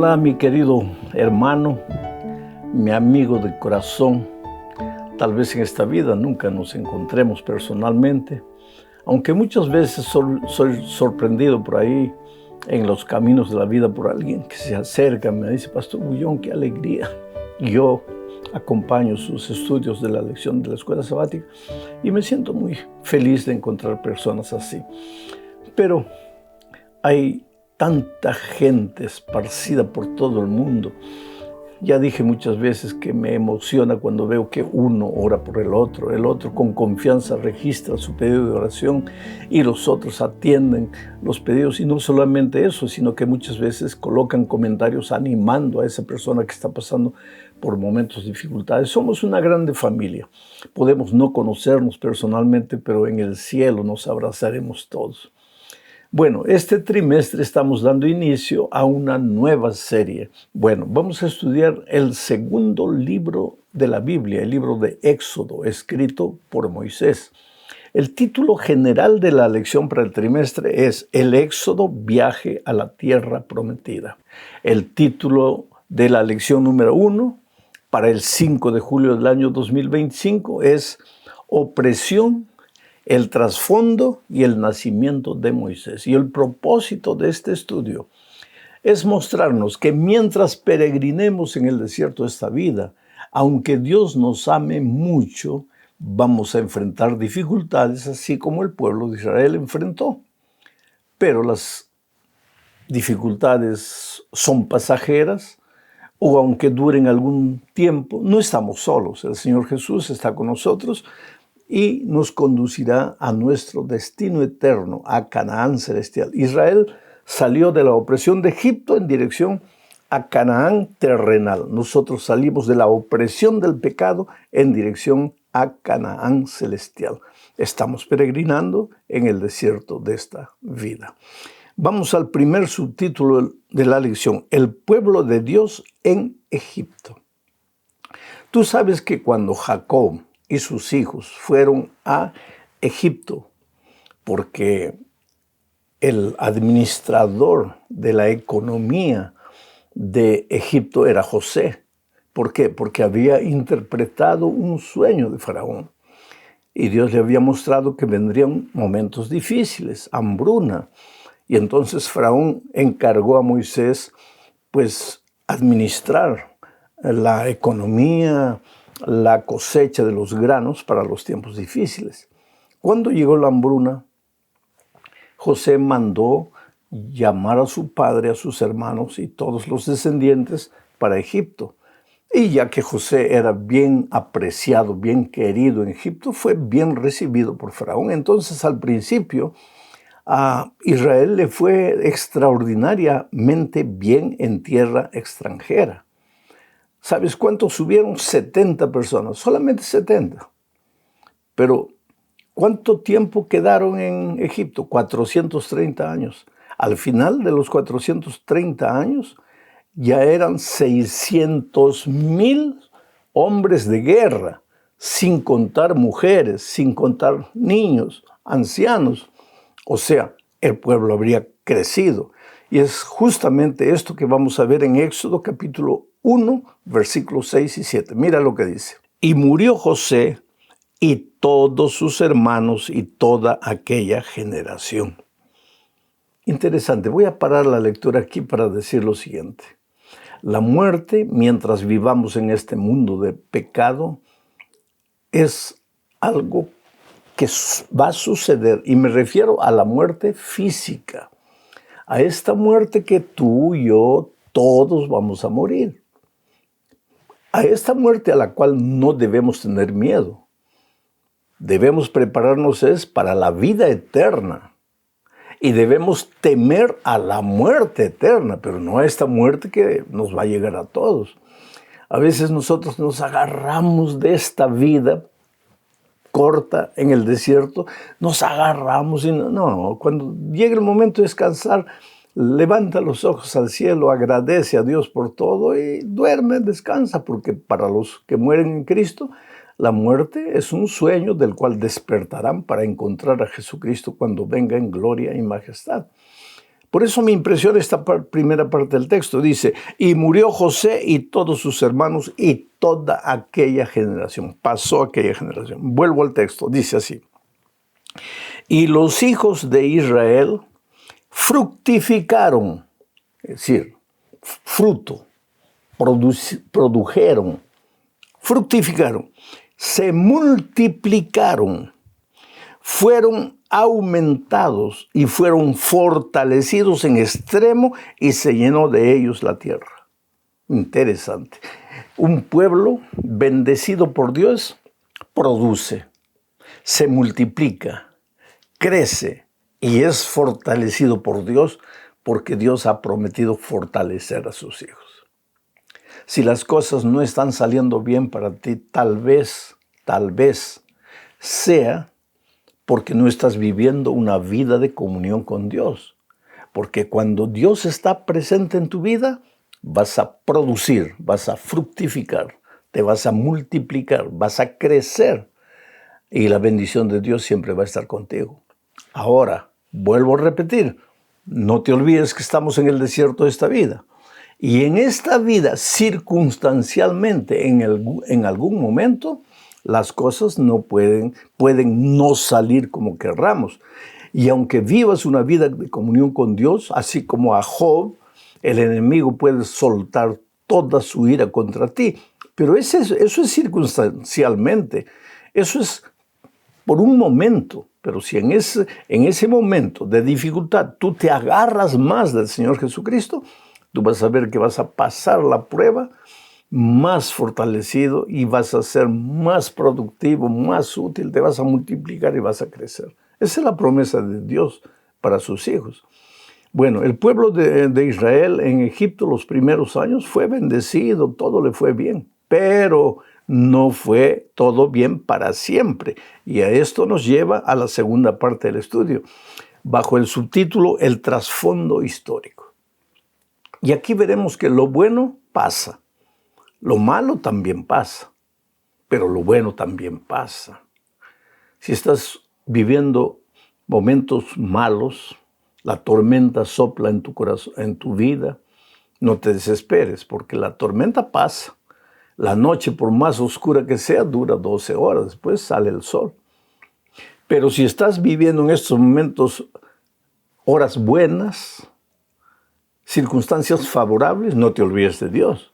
Hola, mi querido hermano, mi amigo de corazón. Tal vez en esta vida nunca nos encontremos personalmente, aunque muchas veces soy sorprendido por ahí en los caminos de la vida por alguien que se acerca, me dice: Pastor Bullón, qué alegría. Y yo acompaño sus estudios de la lección de la escuela sabática y me siento muy feliz de encontrar personas así. Pero hay tanta gente esparcida por todo el mundo. Ya dije muchas veces que me emociona cuando veo que uno ora por el otro con confianza registra su pedido de oración y los otros atienden los pedidos. Y no solamente eso, sino que muchas veces colocan comentarios animando a esa persona que está pasando por momentos de dificultades. Somos una grande familia. Podemos no conocernos personalmente, pero en el cielo nos abrazaremos todos. Bueno, este trimestre estamos dando inicio a una nueva serie. Bueno, vamos a estudiar el segundo libro de la Biblia, el libro de Éxodo, escrito por Moisés. El título general de la lección para el trimestre es El Éxodo, viaje a la tierra prometida. El título de la lección número 1 para el 5 de julio del año 2025 es Opresión, el trasfondo y el nacimiento de Moisés. Y el propósito de este estudio es mostrarnos que mientras peregrinemos en el desierto de esta vida, aunque Dios nos ame mucho, vamos a enfrentar dificultades, así como el pueblo de Israel enfrentó. Pero las dificultades son pasajeras, o aunque duren algún tiempo, no estamos solos. El Señor Jesús está con nosotros y nos conducirá a nuestro destino eterno, a Canaán celestial. Israel salió de la opresión de Egipto en dirección a Canaán terrenal. Nosotros salimos de la opresión del pecado en dirección a Canaán celestial. Estamos peregrinando en el desierto de esta vida. Vamos al primer subtítulo de la lección: El pueblo de Dios en Egipto. Tú sabes que cuando Jacob y sus hijos fueron a Egipto, porque el administrador de la economía de Egipto era José. ¿Por qué? Porque había interpretado un sueño de Faraón. Y Dios le había mostrado que vendrían momentos difíciles, hambruna. Y entonces Faraón encargó a Moisés, administrar la economía, la cosecha de los granos para los tiempos difíciles. Cuando llegó la hambruna, José mandó llamar a su padre, a sus hermanos y todos los descendientes para Egipto. Y ya que José era bien apreciado, bien querido en Egipto, fue bien recibido por Faraón. Entonces, al principio, a Israel le fue extraordinariamente bien en tierra extranjera. ¿Sabes cuántos subieron? 70 personas, solamente 70. Pero, ¿cuánto tiempo quedaron en Egipto? 430 años. Al final de los 430 años, ya eran 600,000 hombres de guerra, sin contar mujeres, sin contar niños, ancianos. O sea, el pueblo habría crecido. Y es justamente esto que vamos a ver en Éxodo capítulo 1, versículos 6 y 7. Mira lo que dice. Y murió José y todos sus hermanos y toda aquella generación. Interesante. Voy a parar la lectura aquí para decir lo siguiente. La muerte, mientras vivamos en este mundo de pecado, es algo que va a suceder, y me refiero a la muerte física, a esta muerte que tú y yo, todos vamos a morir, a esta muerte a la cual no debemos tener miedo. Debemos prepararnos para la vida eterna, y debemos temer a la muerte eterna, pero no a esta muerte que nos va a llegar a todos. A veces nosotros nos agarramos de esta vida corta en el desierto, nos agarramos y no, cuando llegue el momento de descansar, levanta los ojos al cielo, agradece a Dios por todo y duerme, descansa, porque para los que mueren en Cristo, la muerte es un sueño del cual despertarán para encontrar a Jesucristo cuando venga en gloria y majestad. Por eso me impresiona esta primera parte del texto. Dice, y murió José y todos sus hermanos y toda aquella generación. Pasó aquella generación. Vuelvo al texto. Dice así. Y los hijos de Israel fructificaron, es decir, fruto, produjeron, fructificaron, se multiplicaron, fueron aumentados y fueron fortalecidos en extremo y se llenó de ellos la tierra. Interesante. Un pueblo bendecido por Dios produce, se multiplica, crece y es fortalecido por Dios porque Dios ha prometido fortalecer a sus hijos. Si las cosas no están saliendo bien para ti, tal vez sea porque no estás viviendo una vida de comunión con Dios. Porque cuando Dios está presente en tu vida, vas a producir, vas a fructificar, te vas a multiplicar, vas a crecer. Y la bendición de Dios siempre va a estar contigo. Ahora, vuelvo a repetir, no te olvides que estamos en el desierto de esta vida. Y en esta vida, circunstancialmente, en algún momento, las cosas no pueden no salir como querramos. Y aunque vivas una vida de comunión con Dios, así como a Job, el enemigo puede soltar toda su ira contra ti. Pero eso es circunstancialmente. Eso es por un momento. Pero si en ese momento de dificultad tú te agarras más del Señor Jesucristo, tú vas a ver que vas a pasar la prueba más fortalecido y vas a ser más productivo, más útil, te vas a multiplicar y vas a crecer. Esa es la promesa de Dios para sus hijos. Bueno, el pueblo de Israel en Egipto los primeros años fue bendecido, todo le fue bien, pero no fue todo bien para siempre. Y a esto nos lleva a la segunda parte del estudio, bajo el subtítulo El trasfondo histórico. Y aquí veremos que lo bueno pasa. Lo malo también pasa, pero lo bueno también pasa. Si estás viviendo momentos malos, la tormenta sopla en tu corazón, en tu vida, no te desesperes, porque la tormenta pasa. La noche, por más oscura que sea, dura 12 horas, después sale el sol. Pero si estás viviendo en estos momentos horas buenas, circunstancias favorables, no te olvides de Dios.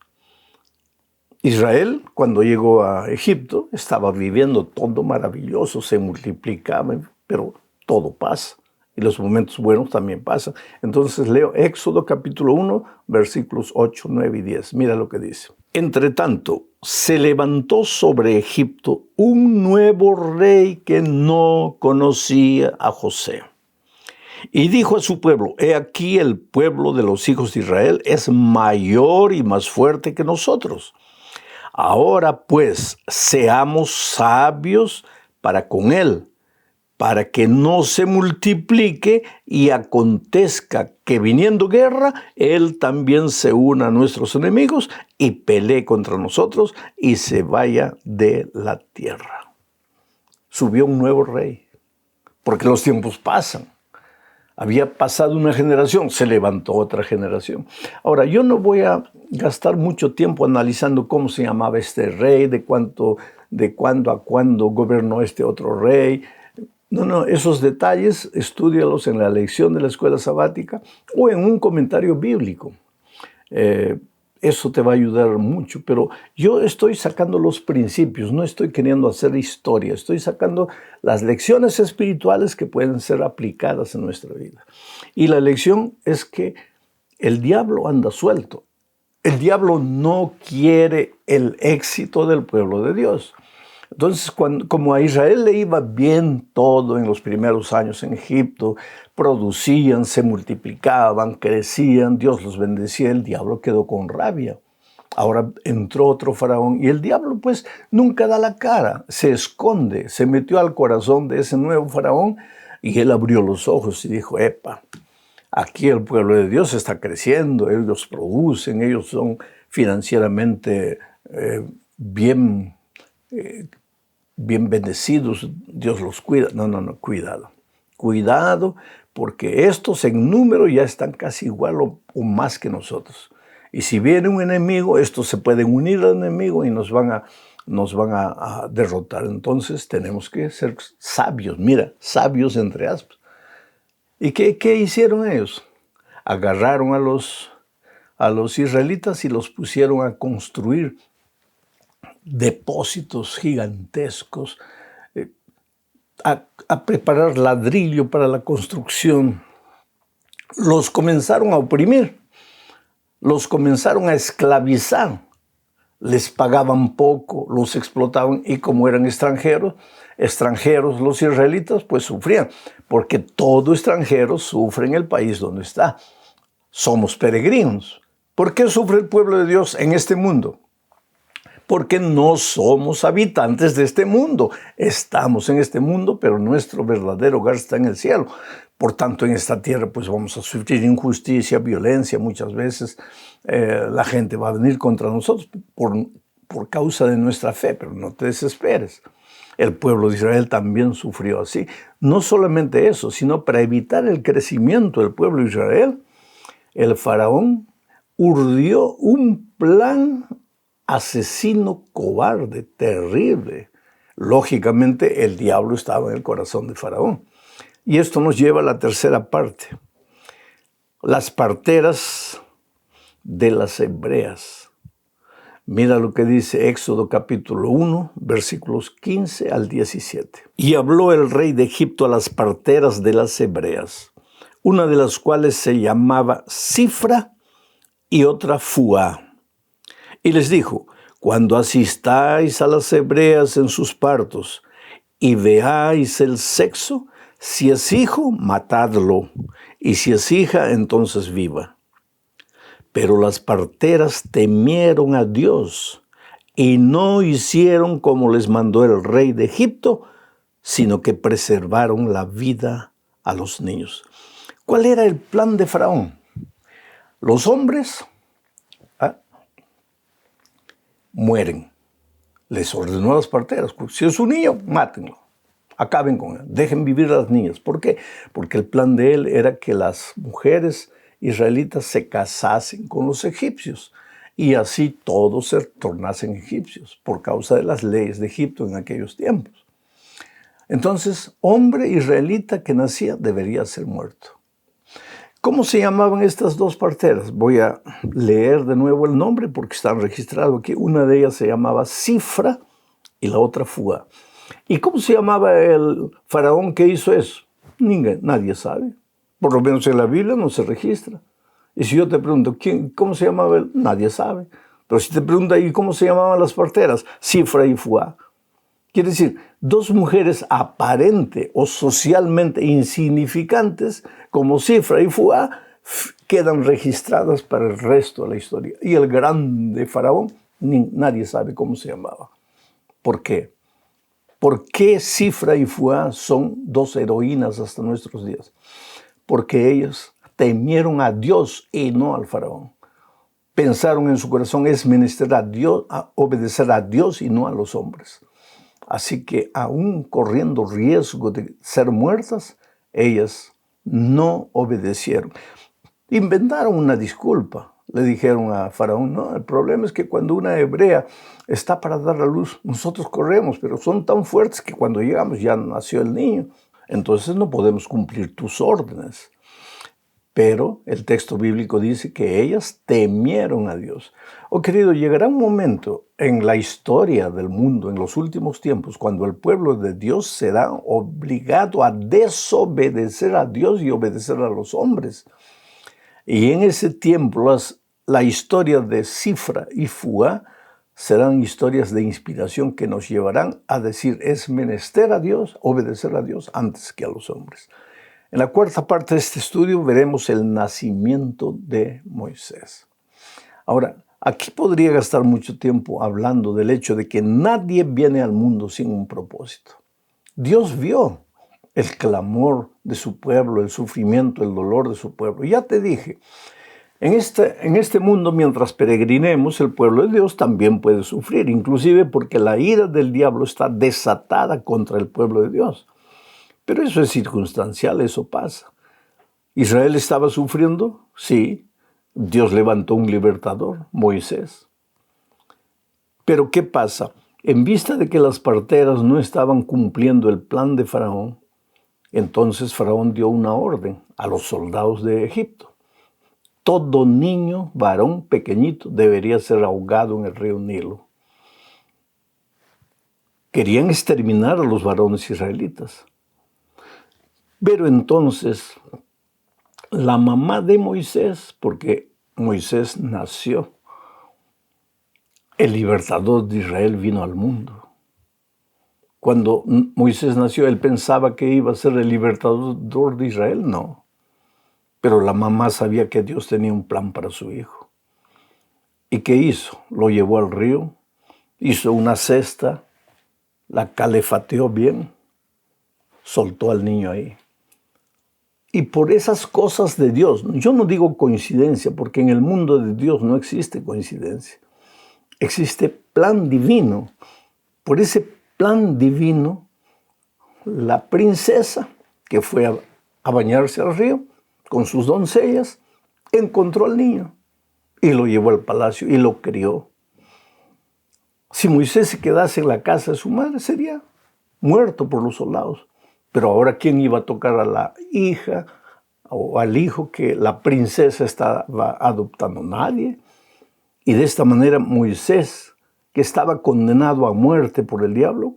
Israel, cuando llegó a Egipto, estaba viviendo todo maravilloso, se multiplicaba, pero todo pasa. Y los momentos buenos también pasan. Entonces leo Éxodo capítulo 1, versículos 8, 9 y 10. Mira lo que dice. Entre tanto, se levantó sobre Egipto un nuevo rey que no conocía a José. Y dijo a su pueblo, he aquí el pueblo de los hijos de Israel es mayor y más fuerte que nosotros. Ahora pues, seamos sabios para con él, para que no se multiplique y acontezca que viniendo guerra, él también se una a nuestros enemigos y pelee contra nosotros y se vaya de la tierra. Subió un nuevo rey, porque los tiempos pasan. Había pasado una generación, se levantó otra generación. Ahora, yo no voy a gastar mucho tiempo analizando cómo se llamaba este rey, de cuándo a cuándo gobernó este otro rey. No, esos detalles estúdialos en la lección de la escuela sabática o en un comentario bíblico. Eso te va a ayudar mucho, pero yo estoy sacando los principios, no estoy queriendo hacer historia, estoy sacando las lecciones espirituales que pueden ser aplicadas en nuestra vida. Y la lección es que el diablo anda suelto. El diablo no quiere el éxito del pueblo de Dios. Entonces, como a Israel le iba bien todo en los primeros años en Egipto, producían, se multiplicaban, crecían, Dios los bendecía, el diablo quedó con rabia. Ahora entró otro faraón y el diablo pues nunca da la cara, se esconde, se metió al corazón de ese nuevo faraón y él abrió los ojos y dijo, epa, aquí el pueblo de Dios está creciendo, ellos producen, ellos son financieramente bien bendecidos, Dios los cuida. No, cuidado. Cuidado, porque estos en número ya están casi igual o más que nosotros. Y si viene un enemigo, estos se pueden unir al enemigo y nos van a derrotar. Entonces tenemos que ser sabios, mira, sabios entre aspas. ¿Y qué hicieron ellos? Agarraron a los israelitas y los pusieron a construir depósitos gigantescos, a preparar ladrillo para la construcción. Los comenzaron a oprimir, los comenzaron a esclavizar. Les pagaban poco, los explotaban y como eran extranjeros los israelitas pues sufrían, porque todo extranjero sufre en el país donde está. Somos peregrinos. ¿Por qué sufre el pueblo de Dios en este mundo? Porque no somos habitantes de este mundo. Estamos en este mundo, pero nuestro verdadero hogar está en el cielo. Por tanto, en esta tierra pues vamos a sufrir injusticia, violencia. Muchas veces la gente va a venir contra nosotros por causa de nuestra fe, pero no te desesperes. El pueblo de Israel también sufrió así. No solamente eso, sino para evitar el crecimiento del pueblo de Israel, el faraón urdió un plan asesino, cobarde, terrible. Lógicamente, el diablo estaba en el corazón de Faraón. Y esto nos lleva a la tercera parte. Las parteras de las hebreas. Mira lo que dice Éxodo capítulo 1, versículos 15 al 17. Y habló el rey de Egipto a las parteras de las hebreas, una de las cuales se llamaba Cifra y otra Fuá. Y les dijo, cuando asistáis a las hebreas en sus partos y veáis el sexo, si es hijo, matadlo, y si es hija, entonces viva. Pero las parteras temieron a Dios y no hicieron como les mandó el rey de Egipto, sino que preservaron la vida a los niños. ¿Cuál era el plan de Faraón? Los hombres mueren. Les ordenó a las parteras, si es un niño, mátenlo, acaben con él, dejen vivir a las niñas. ¿Por qué? Porque el plan de él era que las mujeres israelitas se casasen con los egipcios y así todos se tornasen egipcios por causa de las leyes de Egipto en aquellos tiempos. Entonces, hombre israelita que nacía debería ser muerto. ¿Cómo se llamaban estas dos parteras? Voy a leer de nuevo el nombre porque están registrados aquí. Una de ellas se llamaba Cifra y la otra Fuá. ¿Y cómo se llamaba el faraón que hizo eso? Nadie sabe. Por lo menos en la Biblia no se registra. Y si yo te pregunto, ¿cómo se llamaba él? Nadie sabe. Pero si te pregunto, ¿y cómo se llamaban las parteras? Cifra y Fuá. Quiere decir, dos mujeres aparente o socialmente insignificantes como Cifra y Fuá quedan registradas para el resto de la historia. Y el grande faraón, nadie sabe cómo se llamaba. ¿Por qué? ¿Por qué Cifra y Fuá son dos heroínas hasta nuestros días? Porque ellas temieron a Dios y no al faraón. Pensaron en su corazón, es menester a obedecer a Dios y no a los hombres. Así que aún corriendo riesgo de ser muertas, ellas no obedecieron. Inventaron una disculpa. Le dijeron a Faraón, no, el problema es que cuando una hebrea está para dar a luz, nosotros corremos, pero son tan fuertes que cuando llegamos ya nació el niño. Entonces no podemos cumplir tus órdenes. Pero el texto bíblico dice que ellas temieron a Dios. Oh querido, llegará un momento en la historia del mundo, en los últimos tiempos, cuando el pueblo de Dios será obligado a desobedecer a Dios y obedecer a los hombres. Y en ese tiempo la historia de Cifra y Fuá serán historias de inspiración que nos llevarán a decir, es menester a Dios, obedecer a Dios antes que a los hombres. En la cuarta parte de este estudio veremos el nacimiento de Moisés. Ahora, aquí podría gastar mucho tiempo hablando del hecho de que nadie viene al mundo sin un propósito. Dios vio el clamor de su pueblo, el sufrimiento, el dolor de su pueblo. Ya te dije, en este mundo, mientras peregrinemos, el pueblo de Dios también puede sufrir, inclusive porque la ira del diablo está desatada contra el pueblo de Dios. Pero eso es circunstancial, eso pasa. ¿Israel estaba sufriendo? Sí. Dios levantó un libertador, Moisés. Pero ¿qué pasa? En vista de que las parteras no estaban cumpliendo el plan de Faraón, entonces Faraón dio una orden a los soldados de Egipto. Todo niño, varón pequeñito, debería ser ahogado en el río Nilo. Querían exterminar a los varones israelitas. Pero entonces, la mamá de Moisés, porque Moisés nació, el libertador de Israel vino al mundo. Cuando Moisés nació, él pensaba que iba a ser el libertador de Israel, no. Pero la mamá sabía que Dios tenía un plan para su hijo. ¿Y qué hizo? Lo llevó al río, hizo una cesta, la calefateó bien, soltó al niño ahí. Y por esas cosas de Dios, yo no digo coincidencia, porque en el mundo de Dios no existe coincidencia. Existe plan divino. Por ese plan divino, la princesa que fue a bañarse al río con sus doncellas, encontró al niño y lo llevó al palacio y lo crió. Si Moisés se quedase en la casa de su madre, sería muerto por los soldados. Pero ahora, ¿quién iba a tocar a la hija o al hijo que la princesa estaba adoptando? Nadie. Y de esta manera Moisés, que estaba condenado a muerte por el diablo,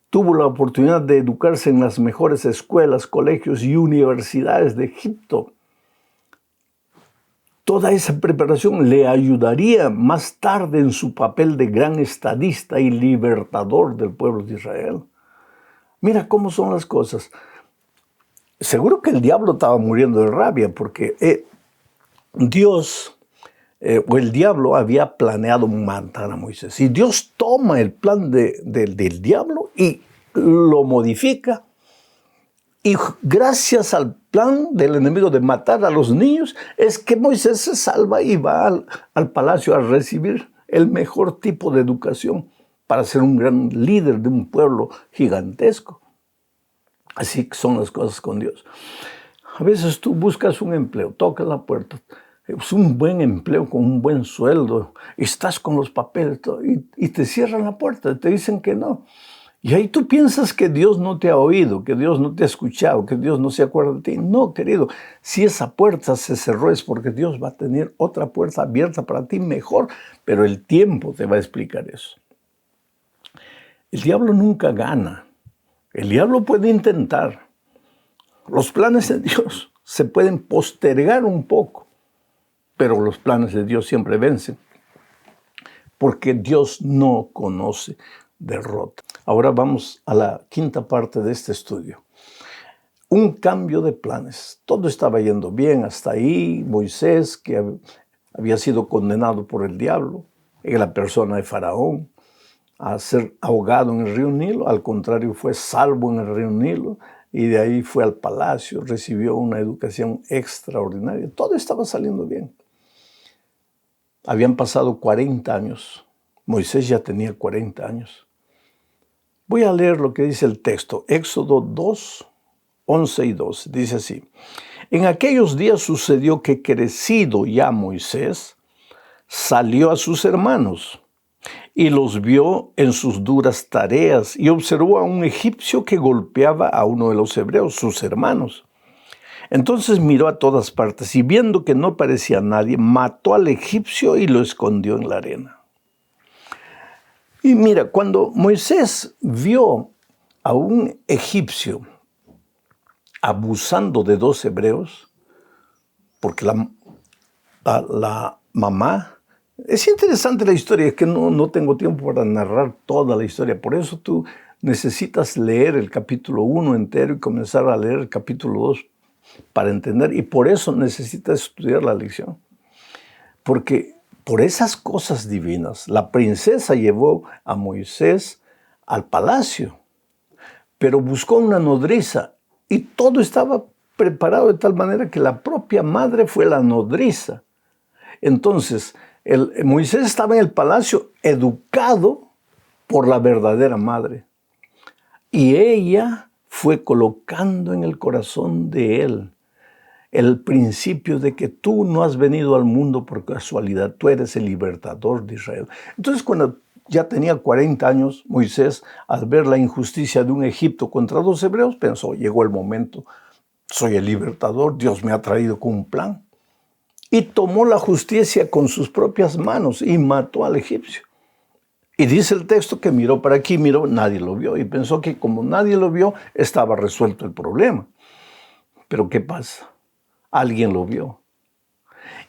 tuvo la oportunidad de educarse en las mejores escuelas, colegios y universidades de Egipto. Toda esa preparación le ayudaría más tarde en su papel de gran estadista y libertador del pueblo de Israel. Mira cómo son las cosas. Seguro que el diablo estaba muriendo de rabia porque Dios o el diablo había planeado matar a Moisés. Y Dios toma el plan del diablo y lo modifica. Y gracias al plan del enemigo de matar a los niños, es que Moisés se salva y va al palacio a recibir el mejor tipo de educación para ser un gran líder de un pueblo gigantesco. Así son las cosas con Dios. A veces tú buscas un empleo, tocas la puerta, es un buen empleo con un buen sueldo, estás con los papeles y te cierran la puerta, te dicen que no. Y ahí tú piensas que Dios no te ha oído, que Dios no te ha escuchado, que Dios no se acuerda de ti. No, querido, si esa puerta se cerró es porque Dios va a tener otra puerta abierta para ti mejor, pero el tiempo te va a explicar eso. El diablo nunca gana. El diablo puede intentar. Los planes de Dios se pueden postergar un poco, pero los planes de Dios siempre vencen, porque Dios no conoce derrota. Ahora vamos a la quinta parte de este estudio. Un cambio de planes. Todo estaba yendo bien hasta ahí. Moisés, que había sido condenado por el diablo, en la persona de Faraón, a ser ahogado en el río Nilo. Al contrario, fue salvo en el río Nilo y de ahí fue al palacio, recibió una educación extraordinaria. Todo estaba saliendo bien. Habían pasado 40 años. Moisés ya tenía 40 años. Voy a leer lo que dice el texto, Éxodo 2, 11 y 12. Dice así: En aquellos días sucedió que, crecido ya Moisés, salió a sus hermanos y los vio en sus duras tareas y observó a un egipcio que golpeaba a uno de los hebreos, sus hermanos. Entonces miró a todas partes y viendo que no parecía nadie, mató al egipcio y lo escondió en la arena. Y mira, cuando Moisés vio a un egipcio abusando de dos hebreos, porque la mamá, es interesante la historia, es que no tengo tiempo para narrar toda la historia, por eso tú necesitas leer el capítulo 1 entero y comenzar a leer el capítulo 2 para entender, y por eso necesitas estudiar la lección, porque por esas cosas divinas, la princesa llevó a Moisés al palacio, pero buscó una nodriza y todo estaba preparado de tal manera que la propia madre fue la nodriza. Entonces, Moisés estaba en el palacio educado por la verdadera madre y ella fue colocando en el corazón de él el principio de que tú no has venido al mundo por casualidad, tú eres el libertador de Israel. Entonces, cuando ya tenía 40 años, Moisés, al ver la injusticia de un Egipto contra 2 hebreos, pensó, llegó el momento, soy el libertador, Dios me ha traído con un plan. Y tomó la justicia con sus propias manos y mató al egipcio. Y dice el texto que miró para aquí, miró, nadie lo vio. Y pensó que como nadie lo vio, estaba resuelto el problema. Pero ¿qué pasa? Alguien lo vio.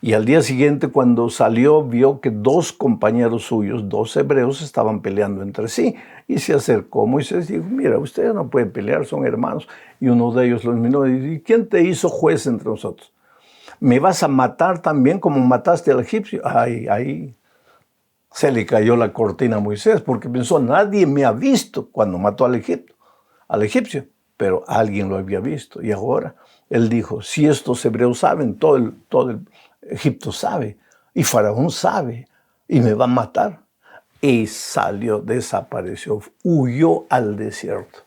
Y al día siguiente, cuando salió, vio que 2 compañeros suyos, 2 hebreos, estaban peleando entre sí. Y se acercó Moisés y dijo, mira, ustedes no pueden pelear, son hermanos. Y uno de ellos los miró y dijo, ¿quién te hizo juez entre nosotros? ¿Me vas a matar también como mataste al egipcio? Ahí se le cayó la cortina a Moisés, porque pensó, nadie me ha visto cuando mató al egipcio, pero alguien lo había visto. Y ahora él dijo, si estos hebreos saben, todo el Egipto sabe, y Faraón sabe, y me va a matar. Y salió, desapareció, huyó al desierto.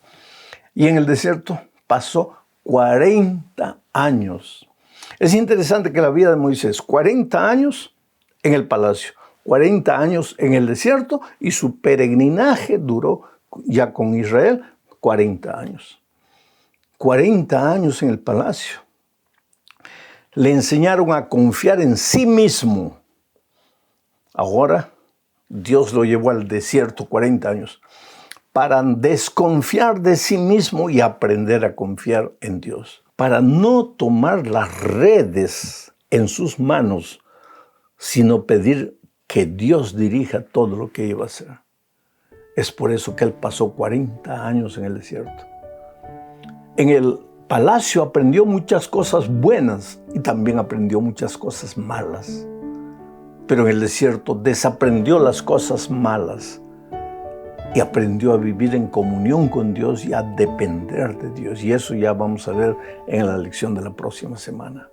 Y en el desierto pasó 40 años. Es interesante que la vida de Moisés, 40 años en el palacio, 40 años en el desierto, y su peregrinaje duró ya con Israel 40 años. 40 años en el palacio. Le enseñaron a confiar en sí mismo. Ahora Dios lo llevó al desierto 40 años para desconfiar de sí mismo y aprender a confiar en Dios. Para no tomar las redes en sus manos, sino pedir que Dios dirija todo lo que iba a hacer. Es por eso que él pasó 40 años en el desierto. En el palacio aprendió muchas cosas buenas y también aprendió muchas cosas malas. Pero en el desierto desaprendió las cosas malas y aprendió a vivir en comunión con Dios y a depender de Dios. Y eso ya vamos a ver en la lección de la próxima semana.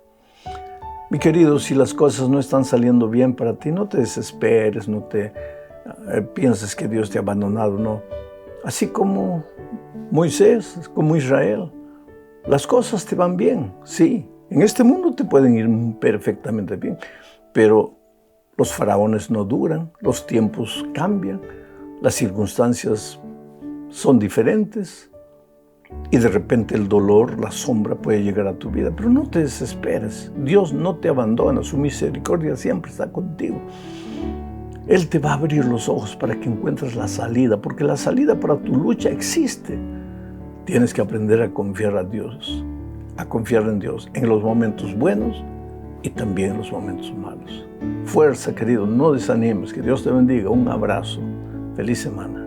Mi querido, si las cosas no están saliendo bien para ti, no te desesperes, no te pienses que Dios te ha abandonado, no. Así como Moisés, como Israel, las cosas te van bien, sí. En este mundo te pueden ir perfectamente bien, pero los faraones no duran, los tiempos cambian, las circunstancias son diferentes y de repente el dolor, la sombra puede llegar a tu vida. Pero no te desesperes, Dios no te abandona, su misericordia siempre está contigo. Él te va a abrir los ojos para que encuentres la salida, porque la salida para tu lucha existe. Tienes que aprender a confiar a Dios, a confiar en Dios en los momentos buenos y también en los momentos malos. Fuerza, querido, no desanimes, que Dios te bendiga. Un abrazo. Feliz semana.